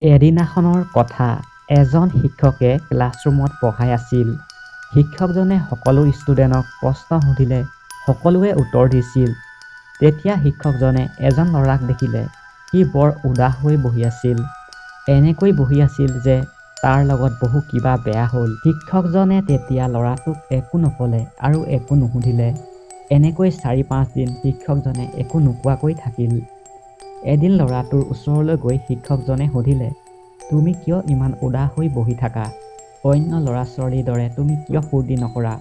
এদিনাখনৰ কথা। এজন শিক্ষকে ক্লাছৰুমত পঢ়াই আছিল। শিক্ষকজনে সকলো ষ্টুডেণ্টক প্ৰশ্ন সুধিলে, সকলোৱে উত্তৰ দিছিল। তেতিয়া শিক্ষকজনে এজন ল'ৰাক দেখিলে। সি বৰ উদাস হৈ বহি আছিল। এনেকৈ বহি আছিল যে তাৰ লগত বহু কিবা বেয়া হ'ল। শিক্ষকজনে তেতিয়া ল'ৰাটোক একো নক'লে আৰু একো নুসুধিলে। এনেকৈ ৪-৫ দিন শিক্ষকজনে একো নোকোৱাকৈ থাকিল। এদিন ল'ৰাটোৰ ওচৰলৈ গৈ শিক্ষকজনে সুধিলে, তুমি কিয় ইমান উদাস হৈ বহি থাকা? অন্য ল'ৰা-ছোৱালীৰ দৰে তুমি কিয় ফূৰ্তি নকৰা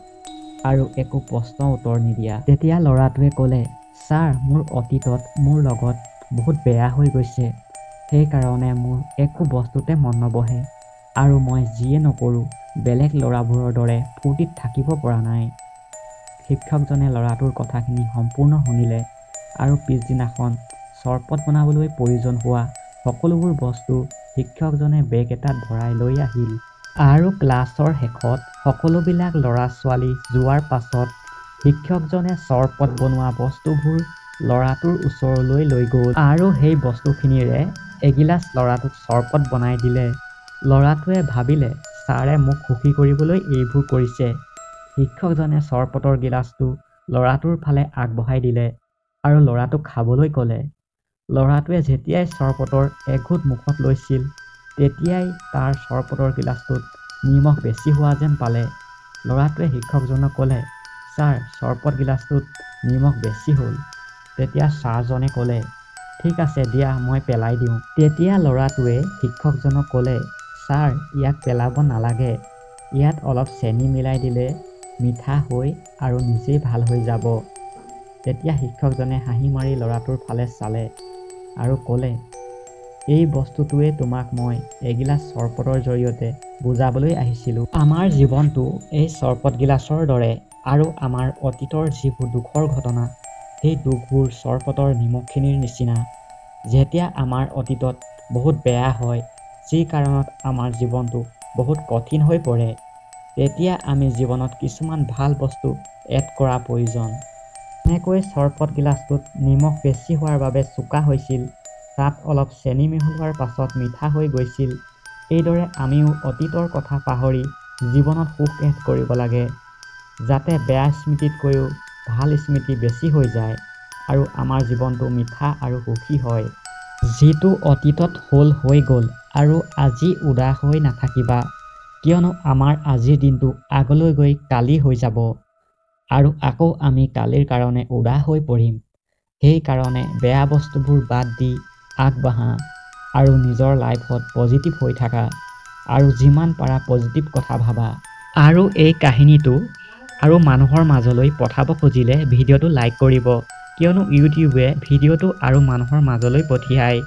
আৰু একো প্ৰশ্ন উত্তৰ নিদিয়া? তেতিয়া ল'ৰাটোৱে ক'লে, ছাৰ, মোৰ অতীতত মোৰ লগত বহুত বেয়া হৈ গৈছে। সেইকাৰণে মোৰ একো বস্তুতে মন নবহে আৰু মই যিয়ে নকৰোঁ বেলেগ ল'ৰাবোৰৰ দৰে ফূৰ্তিত থাকিব পৰা নাই। শিক্ষকজনে ল'ৰাটোৰ কথাখিনি সম্পূৰ্ণ শুনিলে আৰু পিছদিনাখন চৰবত বনাবলৈ প্ৰয়োজন হোৱা সকলোবোৰ বস্তু শিক্ষকজনে বেগ এটাত ভৰাই লৈ আহিল। আৰু ক্লাছৰ শেষত সকলোবিলাক ল'ৰা-ছোৱালী যোৱাৰ পাছত শিক্ষকজনে চৰবত বনোৱা বস্তুবোৰ ল'ৰাটোৰ ওচৰলৈ লৈ গ'ল আৰু সেই বস্তুখিনিৰে এগিলাচ ল'ৰাটোক চৰবত বনাই দিলে। ল'ৰাটোৱে ভাবিলে, ছাৰে মোক সুখী কৰিবলৈ এইবোৰ কৰিছে। শিক্ষকজনে চৰবতৰ গিলাচটো ল'ৰাটোৰ ফালে আগবঢ়াই দিলে আৰু ল'ৰাটোক খাবলৈ ক'লে। ল'ৰাটোৱে যেতিয়াই চৰবতৰ এঘোট মুখত লৈছিল, তেতিয়াই তাৰ চৰবতৰ গিলাচটোত নিমখ বেছি হোৱা যেন পালে। ল'ৰাটোৱে শিক্ষকজনক ক'লে, ছাৰ, চৰবত গিলাচটোত নিমখ বেছি হ'ল। তেতিয়া ছাৰজনে ক'লে, ঠিক আছে দিয়া, মই পেলাই দিওঁ। তেতিয়া ল'ৰাটোৱে শিক্ষকজনক ক'লে, ছাৰ, ইয়াক পেলাব নালাগে। ইয়াত অলপ চেনি মিলাই দিলে মিঠা হৈ আৰু নিজেই ভাল হৈ যাব। তেতিয়া শিক্ষকজনে হাঁহি মাৰি ল'ৰাটোৰ ফালে চালে আৰু ক'লে, এই বস্তুটোৱে তোমাক মই এগিলাচ চৰবতৰ জৰিয়তে বুজাবলৈ আহিছিলোঁ। আমাৰ জীৱনটো এই চৰবত গিলাচৰ দৰে আৰু আমাৰ অতীতৰ যিবোৰ দুখৰ ঘটনা, সেই দুখবোৰ চৰবতৰ নিমখখিনিৰ নিচিনা। যেতিয়া আমাৰ অতীতত বহুত বেয়া হয়, যি কাৰণত আমাৰ জীৱনটো বহুত কঠিন হৈ পৰে, তেতিয়া আমি জীৱনত কিছুমান ভাল বস্তু এড কৰা প্ৰয়োজন। এনেকৈ চৰবত গিলাচটোত নিমখ বেছি হোৱাৰ বাবে চোকা হৈছিল, তাত অলপ চেনি মিহলোৱাৰ পাছত মিঠা হৈ গৈছিল। এইদৰে আমিও অতীতৰ কথা পাহৰি জীৱনত সুখ এড কৰিব লাগে, যাতে বেয়া স্মৃতিতকৈও ভাল স্মৃতি বেছি হৈ যায় আৰু আমাৰ জীৱনটো মিঠা আৰু সুখী হয়। যিটো অতীতত হ'ল হৈ গ'ল আৰু আজি উদাস হৈ নাথাকিবা, কিয়নো আমাৰ আজিৰ দিনটো আগলৈ গৈ কালি হৈ যাব আৰু আকৌ আমি কালিৰ কাৰণে উদাস হৈ পৰিম। সেইকাৰণে বেয়া বস্তুবোৰ বাদ দি আগবাঢ়া আৰু নিজৰ লাইফত পজিটিভ হৈ থাকা আৰু যিমান পাৰা পজিটিভ কথা ভাবা। আৰু এই কাহিনীটো আৰু মানুহৰ মাজলৈ পঠাব খুজিলে ভিডিঅ'টো লাইক কৰিব, কিয়নো ইউটিউবে ভিডিঅ'টো আৰু মানুহৰ মাজলৈ পঠিয়ায়।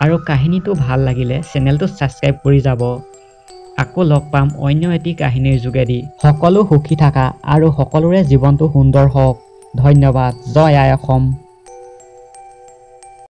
আৰু কাহিনীটো ভাল লাগিলে চেনেলটো ছাবস্ক্ৰাইব কৰি যাব। আকৌ লগ পাম অন্য এটি কাহিনীৰ যোগেদি। সকলো সুখী থাকা আৰু সকলোৰে জীৱনটো সুন্দৰ হওক। ধন্যবাদ। জয় আই অসম।